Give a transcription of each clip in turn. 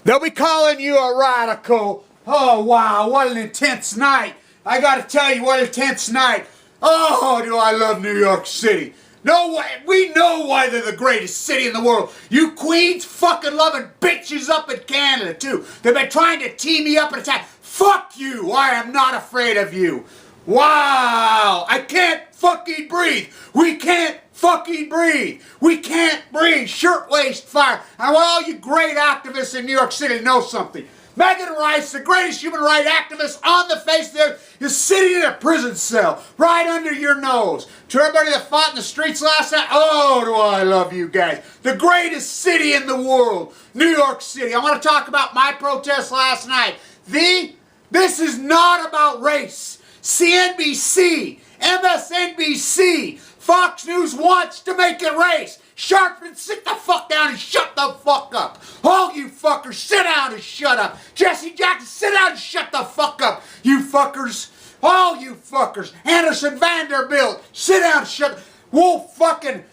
They'll be calling you a radical. Oh, wow, what an intense night. I gotta tell you, what an intense night. Oh, do I love New York City. No way. We know why they're the greatest city in the world. You Queens fucking loving bitches up in Canada, too. They've been trying to tee me up and attack. Fuck you. I am not afraid of you. Wow. I can't fucking breathe. We can't fucking breathe. We can't breathe. Shirtwaist fire. I want all you great activists in New York City to know something. Megan Rice, the greatest human rights activist on the face of the earth, is sitting in a prison cell right under your nose. To everybody that fought in the streets last night, oh, do I love you guys. The greatest city in the world, New York City. I want to talk about my protest last night. This is not about race. CNBC, MSNBC, Fox News wants to make it race. Sharpton, sit the fuck down and shut the fuck up. All you fuckers, sit down and shut up. Jesse Jackson, sit down and shut the fuck up. You fuckers, all you fuckers. Anderson Vanderbilt, sit down and shut. Wolf fucking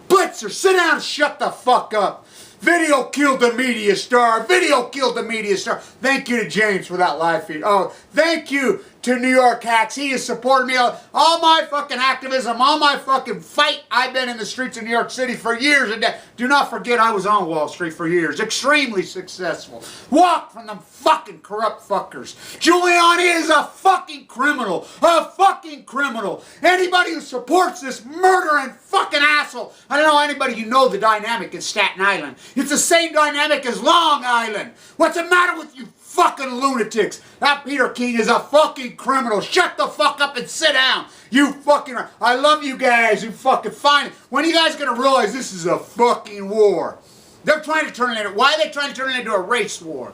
Blitzer, sit down and shut the fuck up. Video killed the media star. Video killed the media star. Thank you to James for that live feed. Oh, thank you to New York Hacks. He has supported me. All my fucking activism, all my fucking fight. I've been in the streets of New York City for years. And do not forget, I was on Wall Street for years. Extremely successful. Walk from them fucking corrupt fuckers. Giuliani is a fucking criminal. A fucking criminal. Anybody who supports this murdering fucking asshole. I don't know anybody who knows the dynamic in Staten Island. It's the same dynamic as Long Island. What's the matter with you fucking lunatics? That Peter King is a fucking criminal. Shut the fuck up and sit down. You fucking... I love you guys who fucking find it. When are you guys going to realize this is a fucking war? They're trying to turn it into... Why are they trying to turn it into a race war?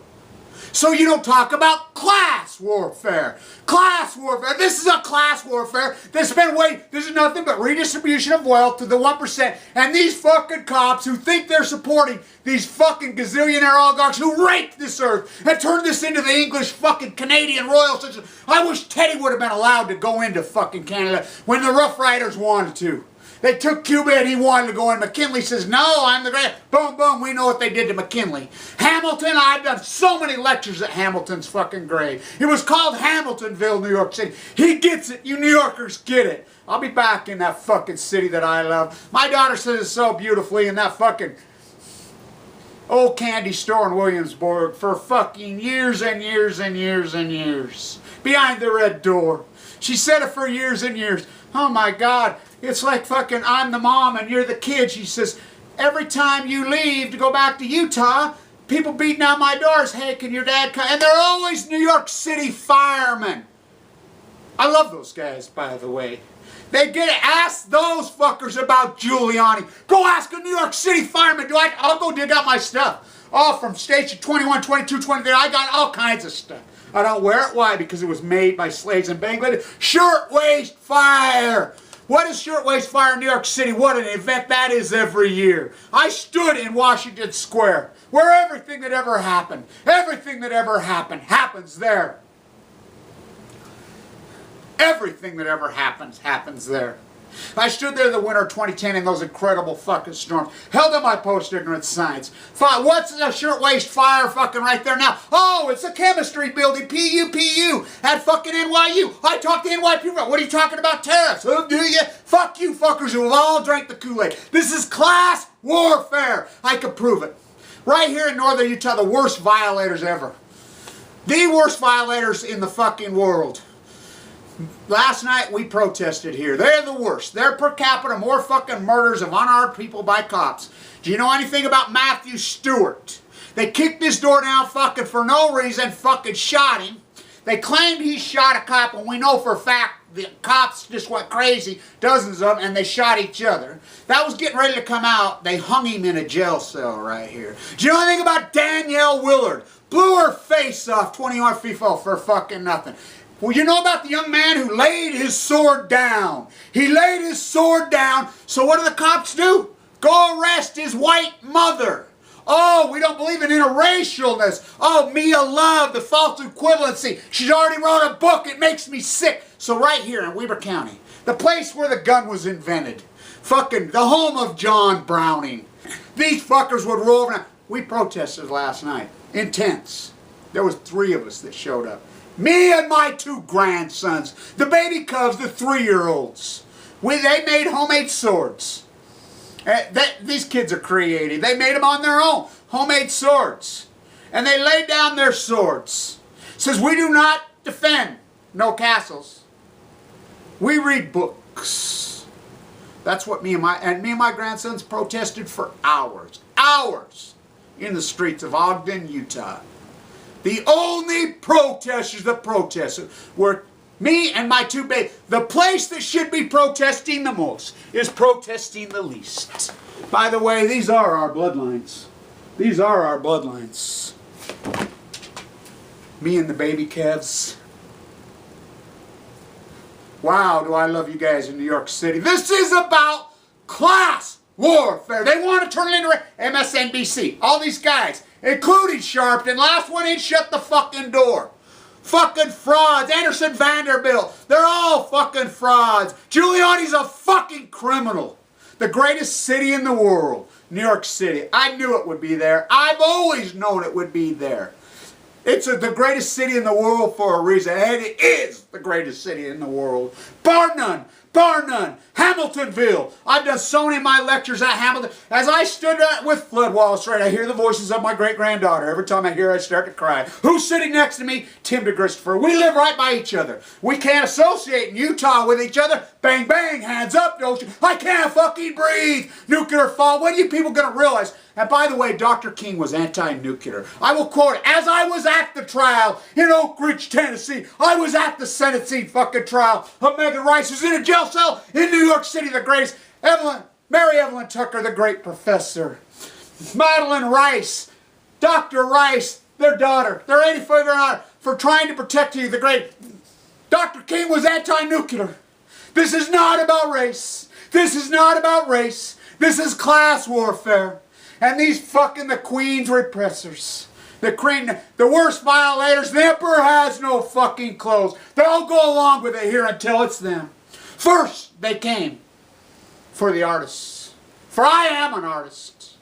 So you don't talk about class warfare. Class warfare. This is a class warfare that's been this is nothing but redistribution of wealth to the 1%. And these fucking cops who think they're supporting these fucking gazillionaire oligarchs who raped this earth and turned this into the English fucking Canadian royal system. I wish Teddy would have been allowed to go into fucking Canada when the Rough Riders wanted to. They took Cuba and he wanted to go in. McKinley says, no, I'm the great. Boom, boom, we know what they did to McKinley. Hamilton, I've done so many lectures at Hamilton's fucking grave. It was called Hamiltonville, New York City. He gets it. You New Yorkers get it. I'll be back in that fucking city that I love. My daughter says it so beautifully in that fucking old candy store in Williamsburg for fucking years and years and years and years. Behind the red door. She said it for years and years. Oh my God. It's like fucking I'm the mom and you're the kid. She says, every time you leave to go back to Utah, people beating on my doors. Hey, can your dad come? And they're always New York City firemen. I love those guys, by the way. They get it. Ask those fuckers about Giuliani. Go ask a New York City fireman. I'll go dig out my stuff. All from station 21, 22, 23. I got all kinds of stuff. I don't wear it. Why? Because it was made by slaves in Bangladesh. Shirtwaist fire. What is Shirtwaist Fire in New York City? What an event that is every year. I stood in Washington Square, where everything that ever happened, happens there. Everything that ever happens there. I stood there the winter of 2010 in those incredible fucking storms. Held up my post-ignorant signs. What's the Shirtwaist Fire fucking right there now? Oh, it's a chemistry building. PU at fucking NYU. I talked to NY people. What are you talking about tariffs? Oh, do you? Fuck you fuckers who have all drank the Kool-Aid. This is class warfare. I can prove it. Right here in northern Utah, the worst violators ever. The worst violators in the fucking world. Last night we protested here. They're the worst. They're per capita more fucking murders of unarmed people by cops. Do you know anything about Matthew Stewart? They kicked his door down fucking for no reason, fucking shot him. They claimed he shot a cop, and we know for a fact the cops just went crazy, dozens of them, and they shot each other. That was getting ready to come out. They hung him in a jail cell right here. Do you know anything about Danielle Willard? Blew her face off 21 feet for fucking nothing. Well, you know about the young man who laid his sword down. He laid his sword down. So what do the cops do? Go arrest his white mother. Oh, we don't believe in interracialness. Oh, Mia Love, the false equivalency. She's already wrote a book. It makes me sick. So right here in Weber County, the place where the gun was invented, fucking the home of John Browning. These fuckers would roll over now. we protested last night. Intense. There was 3 of us that showed up. Me and my 2 grandsons. The baby cubs, the 3-year-olds. They made homemade swords. These kids are creative. They made them on their own. Homemade swords. And they laid down their swords. It says, we do not defend. No castles. We read books. That's what me and my grandsons protested for hours. Hours in the streets of Ogden, Utah. The only protesters that protested were me and my 2 babies. The place that should be protesting the most is protesting the least. By the way, these are our bloodlines. These are our bloodlines. Me and the baby kevs. Wow, do I love you guys in New York City. This is about class warfare. They want to turn it into MSNBC. All these guys, including Sharpton. Last one in, shut the fucking door. Fucking frauds. Anderson Vanderbilt. They're all fucking frauds. Giuliani's a fucking criminal. The greatest city in the world. New York City. I knew it would be there. I've always known it would be there. It's the greatest city in the world for a reason. And it is the greatest city in the world. Bar none. Bar none. Hamiltonville. I've done so many of my lectures at Hamilton. As I stood with Flood Wall Street, I hear the voices of my great-granddaughter. Every time I hear her, I start to cry. Who's sitting next to me? Tim DeChristopher. We live right by each other. We can't associate in Utah with each other. Bang, bang, hands up, don't you? I can't fucking breathe. Nuclear fall. When are you people going to realize? And by the way, Dr. King was anti-nuclear. I will quote it. As I was at the trial in Oak Ridge, Tennessee, I was at the Sentencing fucking trial of Megan Rice, who's in a jail cell in New York City, the greatest. Mary Evelyn Tucker, the great professor. Madeline Rice, Dr. Rice, their daughter, their 85-year-old for trying to protect you, the great. Dr. King was anti-nuclear. This is not about race. This is not about race. This is class warfare. And these fucking the Queen's repressors. The worst violators. The Emperor has no fucking clothes. They'll go along with it here until it's them. First, they came for the artists. For I am an artist.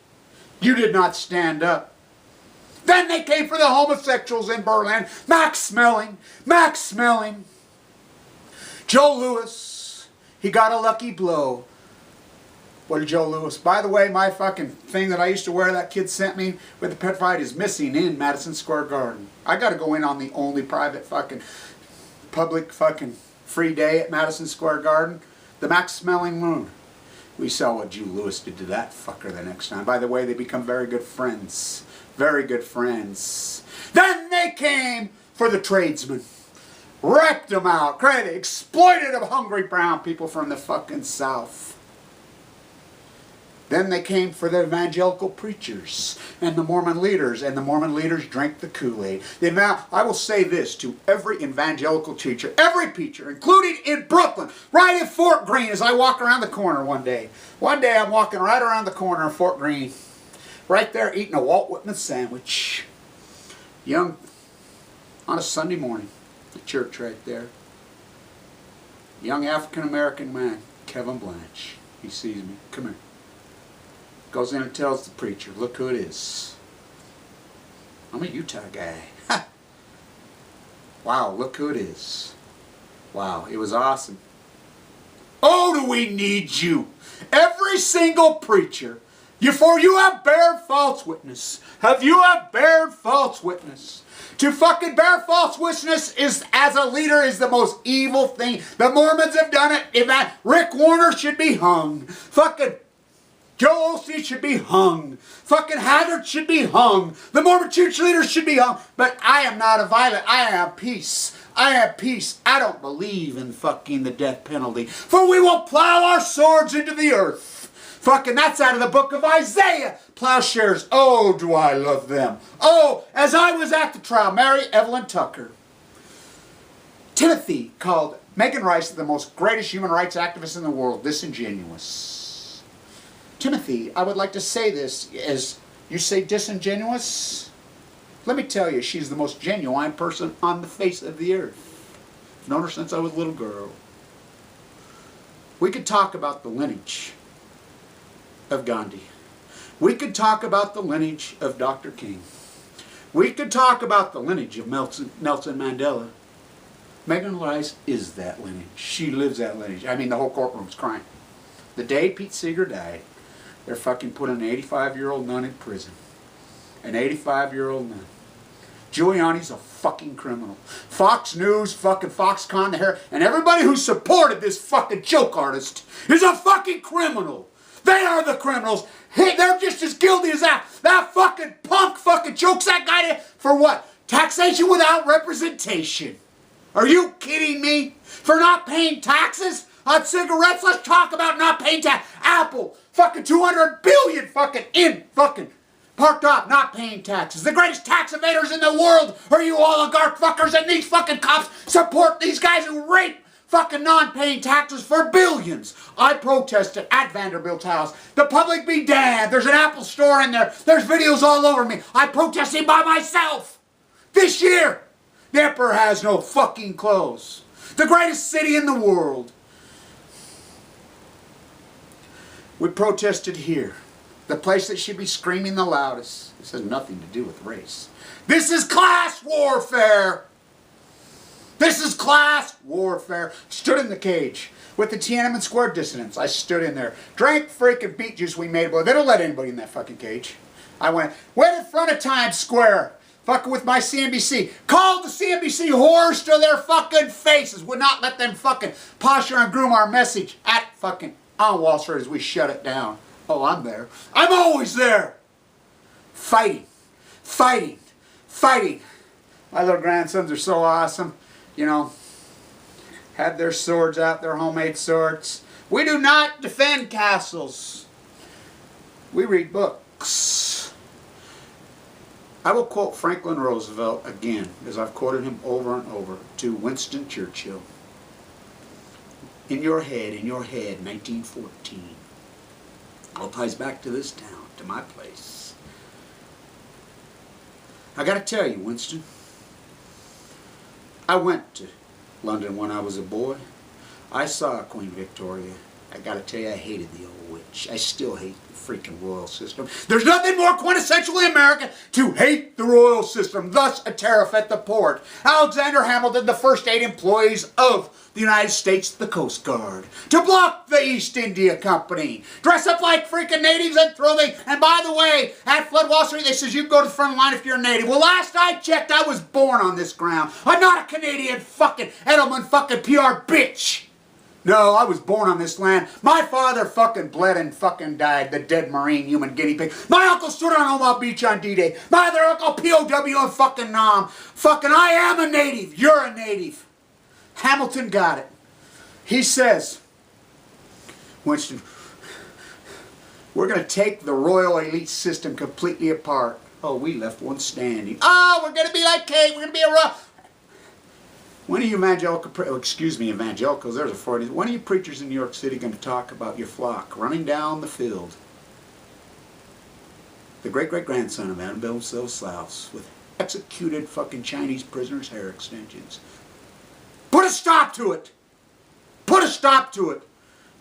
You did not stand up. Then they came for the homosexuals in Berlin. Max Smelling. Max Smelling. Joe Louis. He got a lucky blow. What did Joe Louis? By the way, my fucking thing that I used to wear that kid sent me with the pet fight is missing in Madison Square Garden. I got to go in on the only private fucking public fucking free day at Madison Square Garden. The Max Smelling Moon. We saw what Joe Louis did to that fucker the next time. By the way, they become very good friends. Very good friends. Then they came for the tradesmen. Wrecked them out. Credit. Exploited of hungry brown people from the fucking South. Then they came for the evangelical preachers and the Mormon leaders, and the Mormon leaders drank the Kool-Aid. I will say this to every evangelical teacher, every preacher, including in Brooklyn, right in Fort Greene, as I walk around the corner one day. One day I'm walking right around the corner in Fort Greene, right there eating a Walt Whitman sandwich. On a Sunday morning, the church right there. Young African-American man, Kevin Blanch. He sees me. Come here. Goes in and tells the preacher, look who it is. I'm a Utah guy. Ha! Wow, look who it is. Wow, it was awesome. Oh, do we need you? Every single preacher, for you have bared false witness. Have you have bared false witness? To fucking bear false witness is, as a leader, is the most evil thing. The Mormons have done it. Rick Warner should be hung. Fucking Joel Osteen should be hung. Fucking Haggard should be hung. The Mormon church leaders should be hung. But I am not a violent. I am peace. I am peace. I don't believe in fucking the death penalty. For we will plow our swords into the earth. Fucking that's out of the book of Isaiah. Plowshares. Oh, do I love them. Oh, as I was at the trial, Mary Evelyn Tucker. Timothy called Megan Rice the most greatest human rights activist in the world disingenuous. Timothy, I would like to say this, as you say disingenuous, let me tell you, she's the most genuine person on the face of the earth. I've known her since I was a little girl. We could talk about the lineage of Gandhi. We could talk about the lineage of Dr. King. We could talk about the lineage of Nelson Mandela. Megan Rice is that lineage. She lives that lineage. I mean, the whole courtroom's crying. The day Pete Seeger died, they're fucking putting an 85-year-old nun in prison. An 85-year-old nun. Giuliani's a fucking criminal. Fox News, fucking Foxconn, the hair, and everybody who supported this fucking joke artist is a fucking criminal. They are the criminals. Hey, they're just as guilty as that. That fucking punk fucking chokes that guy for what? Taxation without representation. Are you kidding me? For not paying taxes on cigarettes? Let's talk about not paying tax. Apple, fucking 200 billion fucking parked up, not paying taxes. The greatest tax evaders in the world are you oligarch fuckers, and these fucking cops support these guys who rape fucking non-paying taxes for billions. I protested at Vanderbilt's house. The public be damned. There's an Apple store in there. There's videos all over me. I protested by myself. This year, the emperor has no fucking clothes. The greatest city in the world. We protested here. The place that should be screaming the loudest. This has nothing to do with race. This is class warfare. This is class warfare. Stood in the cage with the Tiananmen Square dissidents. I stood in there. Drank freaking beet juice we made. Boy, they don't let anybody in that fucking cage. I went in front of Times Square. Fucking with my CNBC. Called the CNBC whores to their fucking faces. Would not let them fucking posture and groom our message at fucking on Wall Street as we shut it down. Oh, I'm there. I'm always there. Fighting. Fighting. Fighting. My little grandsons are so awesome. You know, had their swords out, their homemade swords. We do not defend castles. We read books. I will quote Franklin Roosevelt again, as I've quoted him over and over, to Winston Churchill. In your head, 1914. All ties back to this town, to my place. I gotta tell you, Winston, I went to London when I was a boy. I saw Queen Victoria. I gotta tell you, I hated the old witch. I still hate the freaking royal system. There's nothing more quintessentially American to hate the royal system. Thus, a tariff at the port. Alexander Hamilton, the first 8 employees of the United States, the Coast Guard, to block the East India Company. Dress up like freaking natives and throw them. And by the way, at Flood Wall Street, they says you can go to the front line if you're a native. Well, last I checked, I was born on this ground. I'm not a Canadian fucking Edelman fucking PR bitch. No, I was born on this land. My father fucking bled and fucking died, the dead Marine human guinea pig. My uncle stood on Omaha Beach on D-Day. My other uncle POW and fucking Nam. Fucking I am a native. You're a native. Hamilton got it. He says, Winston, we're going to take the royal elite system completely apart. Oh, we left one standing. Oh, we're going to be like Kate. We're going to be a royal. When are you evangelicals, there's a 40. When are you preachers in New York City going to talk about your flock running down the field? The great-great-grandson of Adam Bill South with executed fucking Chinese prisoners' hair extensions. Put a stop to it! Put a stop to it!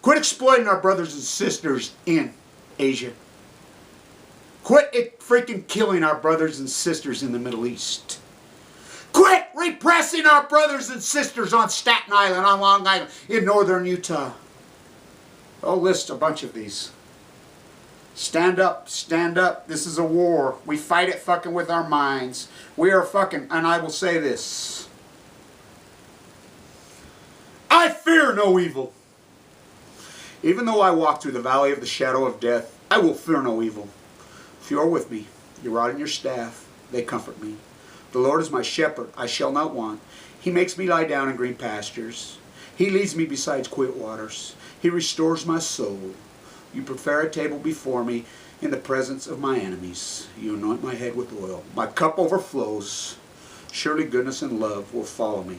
Quit exploiting our brothers and sisters in Asia. Quit freaking killing our brothers and sisters in the Middle East. Quit repressing our brothers and sisters on Staten Island, on Long Island, in northern Utah. I'll list a bunch of these. Stand up, stand up. This is a war. We fight it fucking with our minds. We are fucking, and I will say this. I fear no evil. Even though I walk through the valley of the shadow of death, I will fear no evil. If you are with me, your rod and your staff, they comfort me. The Lord is my shepherd, I shall not want. He makes me lie down in green pastures. He leads me beside quiet waters. He restores my soul. You prepare a table before me in the presence of my enemies. You anoint my head with oil. My cup overflows. Surely goodness and love will follow me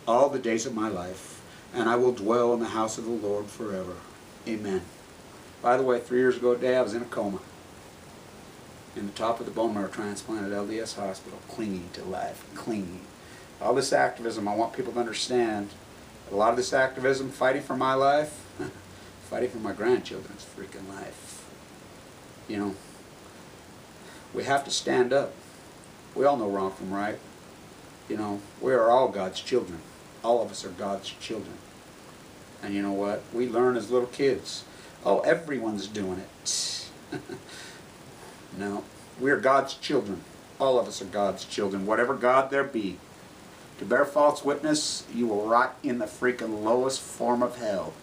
all the days of my life, and I will dwell in the house of the Lord forever. Amen. By the way, 3 years ago today, I was in a coma. In the top of the bone marrow transplant at LDS Hospital, clinging to life, clinging. All this activism, I want people to understand, a lot of this activism, fighting for my life, fighting for my grandchildren's freaking life. You know, We have to stand up. We all know wrong from right. You know, we are all God's children. All of us are God's children. And you know what? We learn as little kids. Oh, everyone's doing it. No. We are God's children. All of us are God's children. Whatever God there be. To bear false witness, you will rot in the freaking lowest form of hell.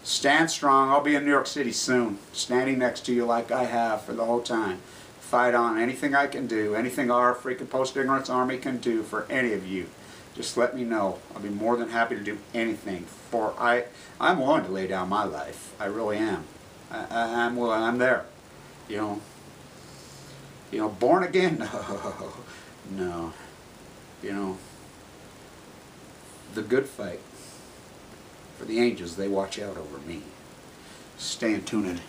Stand strong. I'll be in New York City soon. Standing next to you like I have for the whole time. Fight on. Anything I can do. Anything our freaking post-ignorance army can do for any of you. Just let me know. I'll be more than happy to do anything. For I'm willing to lay down my life. I really am. I'm willing. I'm there. You know, born again? No. No. You know, the good fight. For the angels, they watch out over me. Stay tuned.